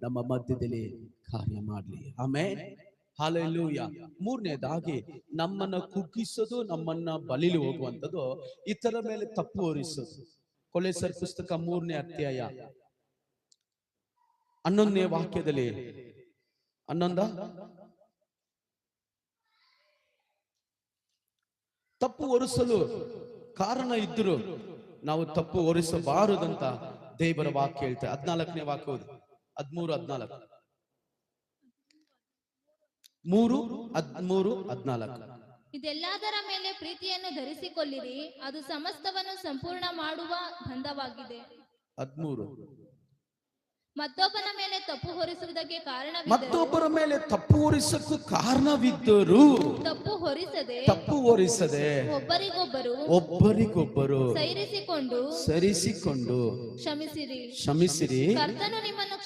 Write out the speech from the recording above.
ನಮ್ಮ ಮಧ್ಯದಲ್ಲಿ ಕಾರ್ಯ ಮಾಡಲಿ. ಆಮೆನ್. ಹಲ್ಲೆಲೂಯ. ಮೂರನೇದಾಗಿ ನಮ್ಮನ್ನ ಕುಗ್ಗಿಸೋದು, ನಮ್ಮನ್ನ ಬಲಿಲಿ ಹೋಗುವಂಥದ್ದು, ಇತರ ಮೇಲೆ ತಪ್ಪು ಹೊರಿಸೋದು. ಕೊಲೊಸ್ಸೆಯರ ಪುಸ್ತಕ 3ನೇ ಅಧ್ಯಾಯ 11ನೇ ವಾಕ್ಯದಲ್ಲಿ, 11 ತಪ್ಪು ಹೊರಿಸಲು ಕಾರಣ ಇದ್ದರೂ ನಾವು ತಪ್ಪು ಹೊರಿಸಬಾರದಂತ ದೇವರ ವಾಕ್ಯ ಹೇಳ್ತಾರೆ. 14ನೇ ವಾಕ್ಯ ಓದಿ. 13, 14. ಇದೆಲ್ಲದರ ಮೇಲೆ ಪ್ರೀತಿಯನ್ನು ಧರಿಸಿಕೊಳ್ಳಿರಿ, ಅದು ಸಮಸ್ತವನ್ನು ಸಂಪೂರ್ಣ ಮಾಡುವ ಬಂಧವಾಗಿದೆ. 13. ಮತ್ತೊಬ್ಬನ ಮೇಲೆ ತಪ್ಪು ಹೊರಿಸುವುದಕ್ಕೆ ಮತ್ತೊಬ್ಬರ ಮೇಲೆ ತಪ್ಪು ಹೊರಿಸಕ್ಕೂ ಕಾರಣವಿದ್ದರೂ ತಪ್ಪು ಹೊರಿಸದೆ ಒಬ್ಬರಿಗೊಬ್ಬರು ಸರಿಸಿಕೊಂಡು ಕ್ಷಮಿಸಿರಿ. ಕರ್ತನು ನಿಮ್ಮನ್ನು